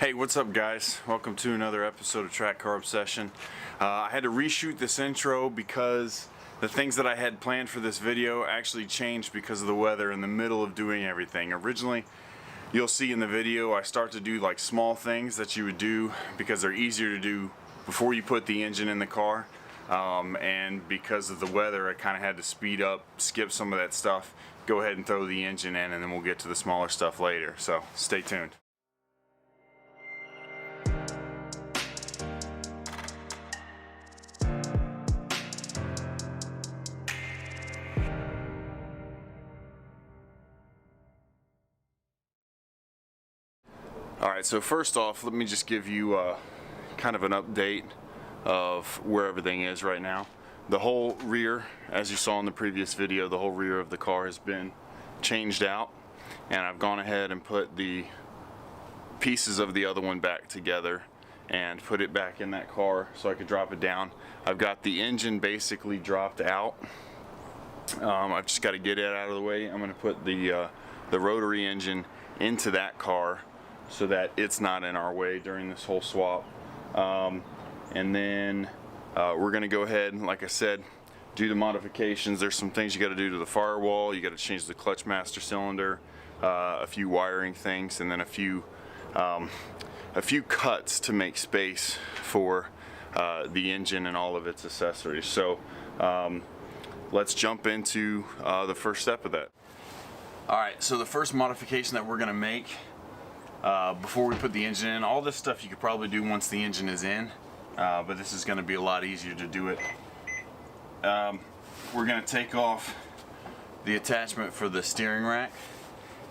Hey, what's up guys? Welcome to another episode of Track Car Obsession. I had to reshoot this intro because the things that I had planned for this video actually changed because of the weather in the middle of doing everything. Originally, you'll see in the video I start to do like small things that you would do because they're easier to do before you put the engine in the car. And because of the weather, I kind of had to speed up, skip some of that stuff, go ahead and throw the engine in, and then we'll get to the smaller stuff later. So stay tuned. Alright, so first off, let me just give you kind of an update of where everything is right now. The whole rear, as you saw in the previous video, the whole rear of the car has been changed out, and I've gone ahead and put the pieces of the other one back together and put it back in that car so I could drop it down. I've got the engine basically dropped out. I've just got to get it out of the way. I'm going to put the rotary engine into that car so that it's not in our way during this whole swap. And then we're going to go ahead and, like I said, do the modifications. There's some things you got to do to the firewall. You got to change the clutch master cylinder, a few wiring things, and then a few cuts to make space for the engine and all of its accessories. So let's jump into the first step of that. Alright, so the first modification that we're going to make before we put the engine in, all this stuff you could probably do once the engine is in, but this is going to be a lot easier to do it. We're going to take off the attachment for the steering rack,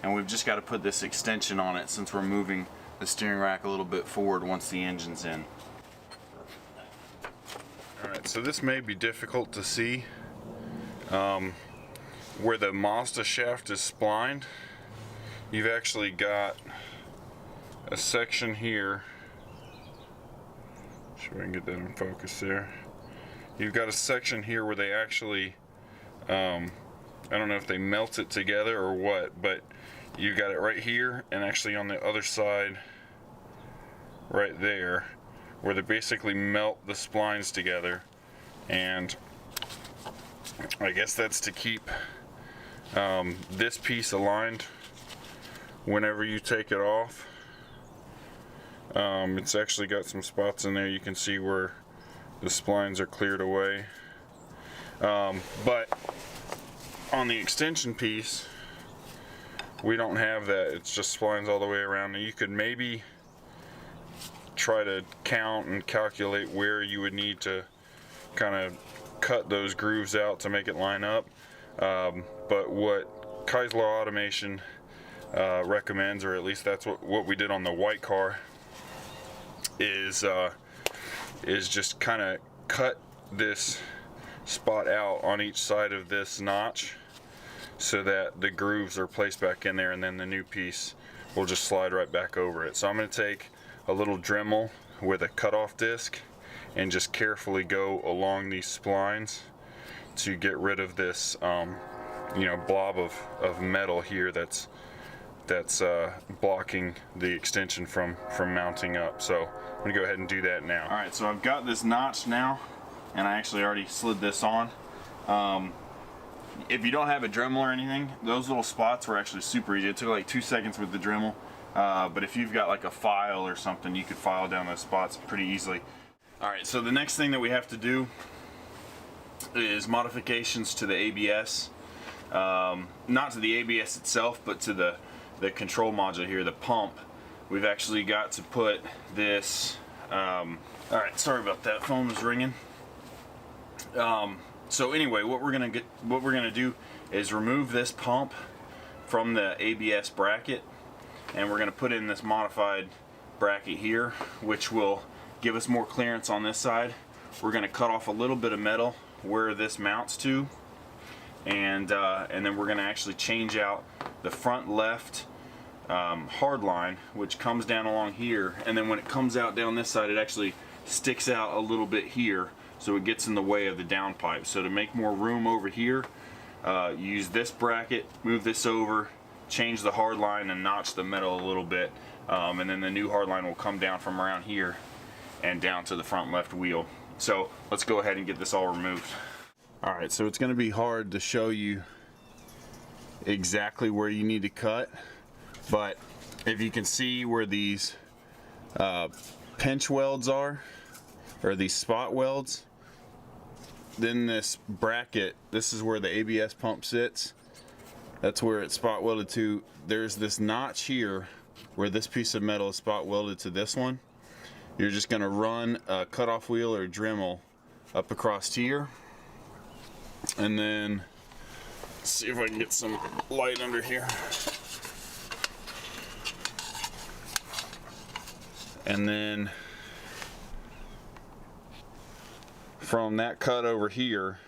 and we've just got to put this extension on it since we're moving the steering rack a little bit forward once the engine's in. Alright, so this may be difficult to see. Where the Mazda shaft is splined, you've actually got a section here. See if I can get that in focus there. You've got a section here where they actually, I don't know if they melt it together or what, but you got it right here and actually on the other side right there where they basically melt the splines together, and I guess that's to keep this piece aligned whenever you take it off. It's actually got some spots in there you can see where the splines are cleared away, but on the extension piece we don't have that. It's just splines all the way around. You could maybe try to count and calculate where you would need to kind of cut those grooves out to make it line up, but what Kaisler Automation recommends, or at least that's what we did on the white car, is just kind of cut this spot out on each side of this notch so that the grooves are placed back in there, and then the new piece will just slide right back over it. So I'm going to take a little Dremel with a cutoff disc and just carefully go along these splines to get rid of this blob of metal here that's blocking the extension from mounting up. So I'm gonna go ahead and do that now. Alright, so I've got this notch now, and I actually already slid this on. If you don't have a Dremel or anything, those little spots were actually super easy. It took like 2 seconds with the Dremel, but if you've got like a file or something, you could file down those spots pretty easily. Alright, so the next thing that we have to do is modifications to the ABS. Not to the ABS itself, but to the control module here, the pump. We've actually got to put this, alright, sorry about that, phone was ringing. So anyway, what we're gonna do is remove this pump from the ABS bracket, and we're gonna put in this modified bracket here, which will give us more clearance on this side. We're gonna cut off a little bit of metal where this mounts to, and then we're gonna actually change out the front left hard line, which comes down along here, and then when it comes out down this side, it actually sticks out a little bit here, so it gets in the way of the downpipe. So to make more room over here, use this bracket, move this over, change the hard line, and notch the metal a little bit. and then the new hardline will come down from around here and down to the front left wheel. So let's go ahead and get this all removed. All right, so it's going to be hard to show you exactly where you need to cut, but if you can see where these pinch welds are, or these spot welds, then this bracket, this is where the ABS pump sits. That's where it's spot welded to. There's this notch here where this piece of metal is spot welded to this one. You're just going to run a cutoff wheel or Dremel up across here, and then see if I can get some light under here. And then from that cut over here,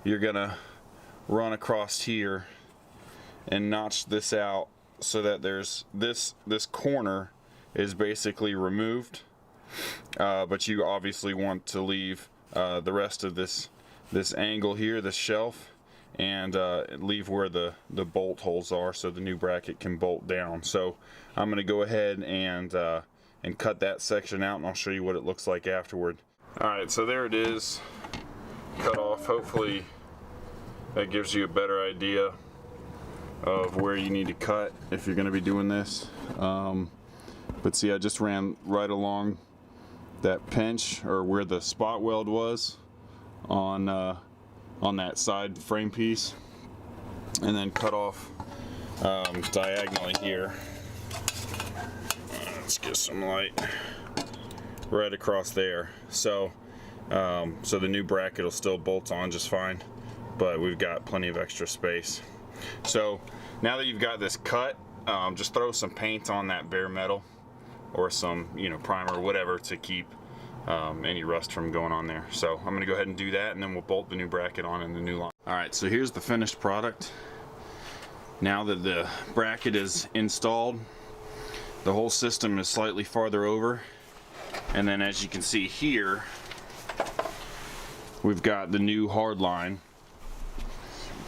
you're gonna run across here and notch this out so that there's this corner is basically removed, but you obviously want to leave the rest of this angle here, this shelf, and leave where the bolt holes are so the new bracket can bolt down. So I'm gonna go ahead and cut that section out, and I'll show you what it looks like afterward. Alright, so there it is, cut off. Hopefully that gives you a better idea of where you need to cut if you're going to be doing this. But see, I just ran right along that pinch, or where the spot weld was on that side frame piece, and then cut off diagonally here. Let's get some light right across there. So so the new bracket will still bolt on just fine, but we've got plenty of extra space. So now that you've got this cut, just throw some paint on that bare metal, or some, you know, primer or whatever, to keep any rust from going on there. So I'm gonna go ahead and do that, and then we'll bolt the new bracket on in the new line. All right, so here's the finished product. Now that the bracket is installed, the whole system is slightly farther over, and then as you can see here, we've got the new hard line.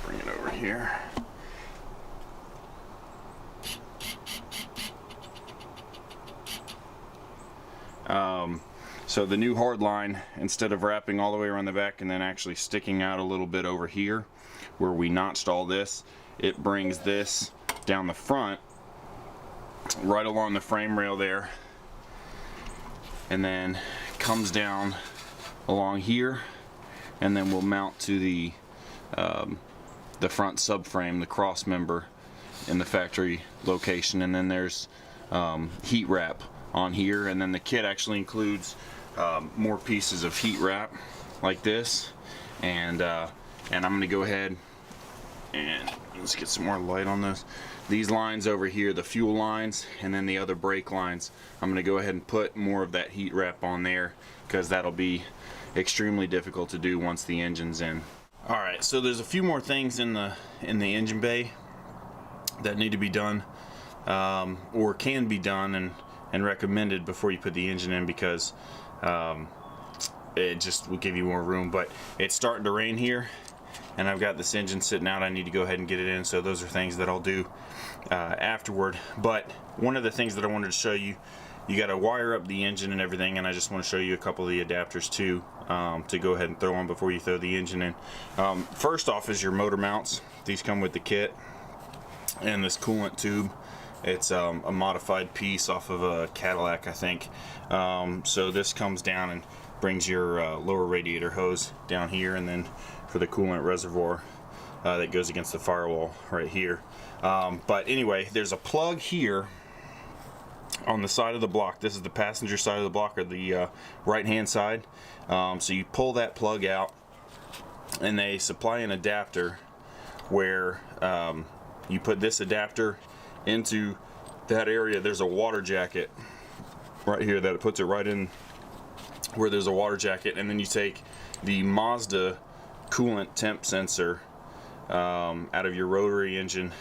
Bring it over here. So the new hard line, instead of wrapping all the way around the back and then actually sticking out a little bit over here where we notched all this, it brings this down the front right along the frame rail there, and then comes down along here, and then we'll mount to the front subframe, the cross member, in the factory location. And then there's heat wrap on here, and then the kit actually includes more pieces of heat wrap like this, and I'm going to go ahead and let's get some more light on this. These lines over here, the fuel lines, and then the other brake lines, I'm going to go ahead and put more of that heat wrap on there, because that'll be extremely difficult to do once the engine's in. Alright, so there's a few more things in the engine bay that need to be done, or can be done and recommended before you put the engine in, because it just will give you more room. But it's starting to rain here, and I've got this engine sitting out. I need to go ahead and get it in, so those are things that I'll do afterward. But one of the things that I wanted to show you, you got to wire up the engine and everything, and I just want to show you a couple of the adapters too, to go ahead and throw on before you throw the engine in. First off is your motor mounts. These come with the kit, and this coolant tube. It's a modified piece off of a Cadillac, I think. So this comes down and brings your lower radiator hose down here, and then for the coolant reservoir that goes against the firewall right here. But anyway, there's a plug here on the side of the block. This is the passenger side of the block, or the right hand side. So you pull that plug out, and they supply an adapter where you put this adapter into that area. There's a water jacket right here that puts it right in where there's a water jacket, and then you take the Mazda coolant temp sensor out of your rotary engine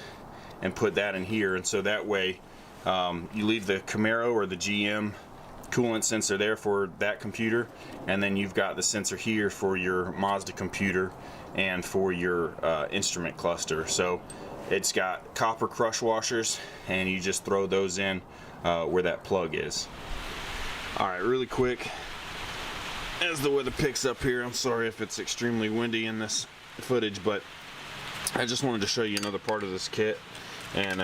and put that in here, and so that way you leave the Camaro or the GM coolant sensor there for that computer, and then you've got the sensor here for your Mazda computer and for your instrument cluster. So it's got copper crush washers, and you just throw those in where that plug is. All right, really quick, as the weather picks up here, I'm sorry if it's extremely windy in this footage, but I just wanted to show you another part of this kit and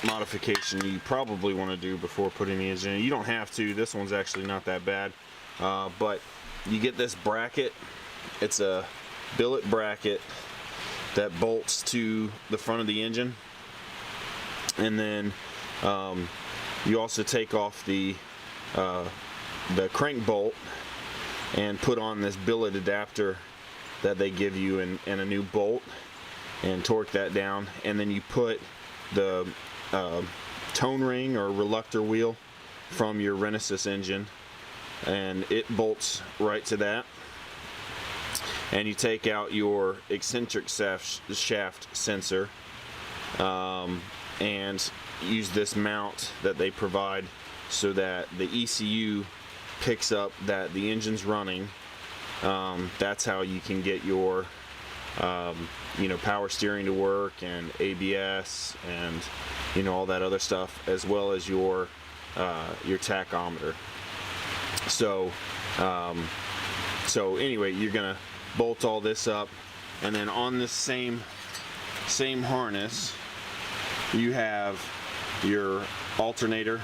modification you probably want to do before putting the engine in. You don't have to. This one's actually not that bad, but you get this bracket. It's a billet bracket that bolts to the front of the engine, and then you also take off the crank bolt and put on this billet adapter that they give you in a new bolt, and torque that down, and then you put the tone ring or reluctor wheel from your Renesis engine, and it bolts right to that. And you take out your eccentric shaft sensor and use this mount that they provide so that the ECU picks up that the engine's running. That's how you can get your power steering to work, and ABS, and all that other stuff, as well as your tachometer. So anyway, you're gonna bolt all this up, and then on this same harness you have your alternator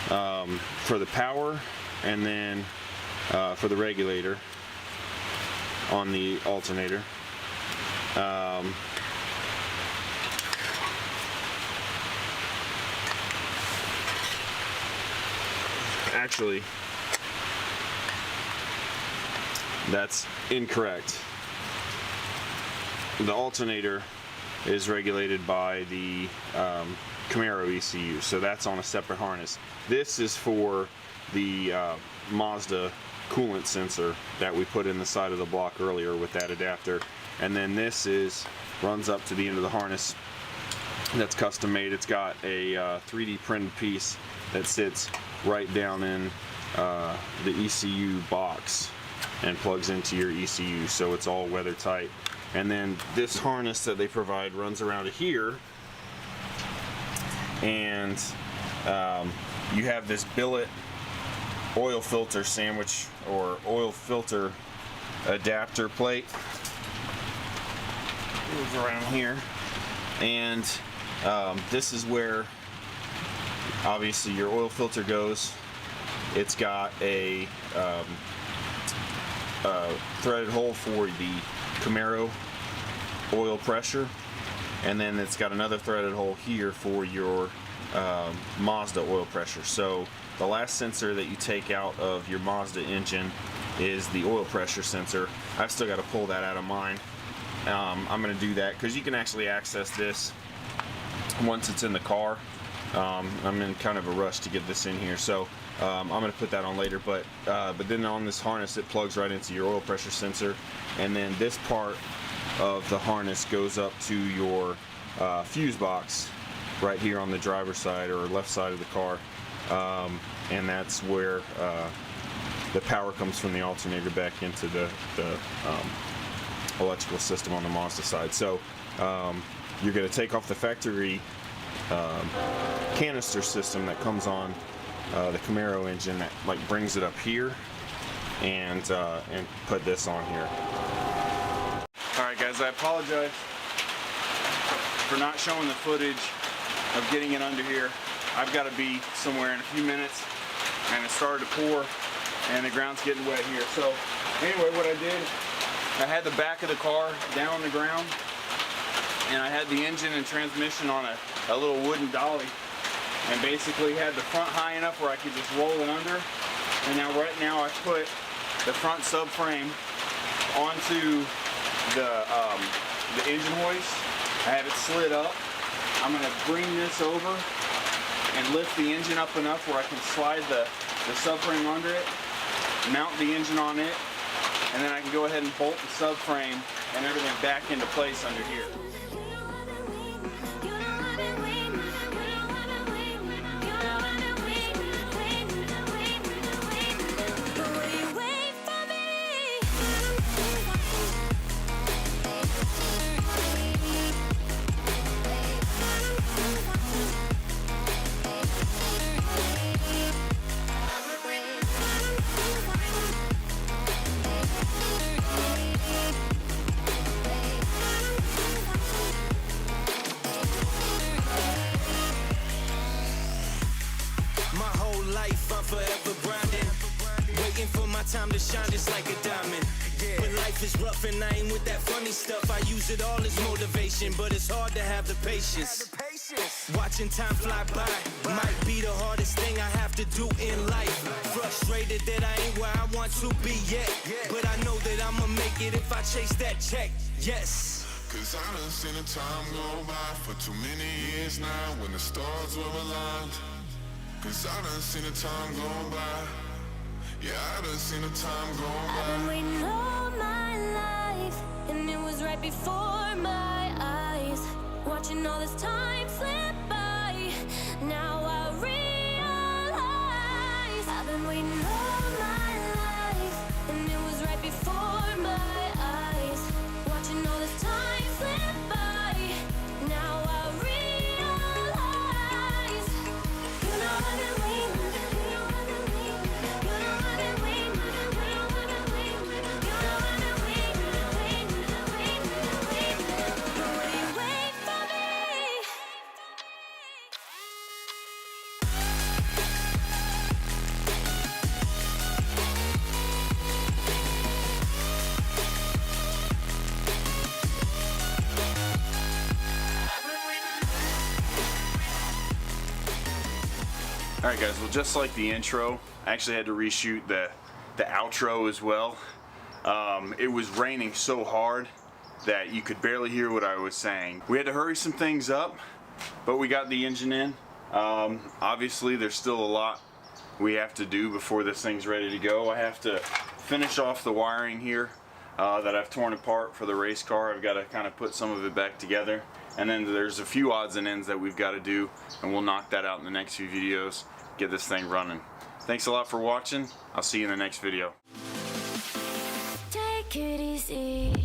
for the power, and then for the regulator on the alternator. Actually, that's incorrect. The alternator is regulated by the Camaro ECU, so that's on a separate harness. This is for the Mazda coolant sensor that we put in the side of the block earlier with that adapter, and then this runs up to the end of the harness. That's custom made. It's got a 3D printed piece that sits right down in the ECU box and plugs into your ECU, so it's all weather tight. And then this harness that they provide runs around to here, and you have this billet oil filter sandwich or oil filter adapter plate. Move around here, and this is where obviously your oil filter goes. It's got a threaded hole for the Camaro oil pressure, and then it's got another threaded hole here for your Mazda oil pressure. So the last sensor that you take out of your Mazda engine is the oil pressure sensor. I've still got to pull that out of mine. I'm going to do that because you can actually access this once it's in the car. I'm in kind of a rush to get this in here, so I'm going to put that on later. But then on this harness, it plugs right into your oil pressure sensor, and then this part of the harness goes up to your fuse box right here on the driver's side or left side of the car, and that's where the power comes from the alternator back into the electrical system on the Mazda side. So you're going to take off the factory canister system that comes on the Camaro engine that brings it up here, and put this on here. Alright guys, I apologize for not showing the footage of getting it under here. I've got to be somewhere in a few minutes, and it started to pour and the ground's getting wet here. So anyway, what I did, I had the back of the car down on the ground, and I had the engine and transmission on a little wooden dolly, and basically had the front high enough where I could just roll it under. And now right now I put the front subframe onto the engine hoist. I have it slid up. I'm going to bring this over and lift the engine up enough where I can slide the subframe under it, mount the engine on it, and then I can go ahead and bolt the subframe and everything back into place under here. My whole life I'm forever grinding, waiting for my time to shine just like a diamond. When life is rough and I ain't with that funny stuff, I use it all as motivation, but it's hard to have the patience. Watching time fly by might be the hardest thing I have to do in life. Frustrated that I ain't where I want to be yet, but I know that I'ma make it if I chase that check. Yes. Cause I done seen the time go by for too many years now when the stars were aligned. Cause I done seen the time go by. Yeah, I done seen the time go by. I've been waiting all my life, and it was right before my eyes. Watching all this time slip by, now I realize I've been waiting all my life, and it was right before my eyes. Watching all this time slip by, now I realize. You know I've been waiting. You know I've been waiting. You know I've been waiting. You know I've been waiting. You know I've been waiting. But will you wait for me? Alright guys, well just like the intro, I actually had to reshoot the outro as well. It was raining so hard that you could barely hear what I was saying. We had to hurry some things up, but we got the engine in. Obviously there's still a lot we have to do before this thing's ready to go. I have to finish off the wiring here that I've torn apart for the race car. I've got to kind of put some of it back together. And then there's a few odds and ends that we've got to do, and we'll knock that out in the next few videos, get this thing running. Thanks a lot for watching. I'll see you in the next video. Take it easy.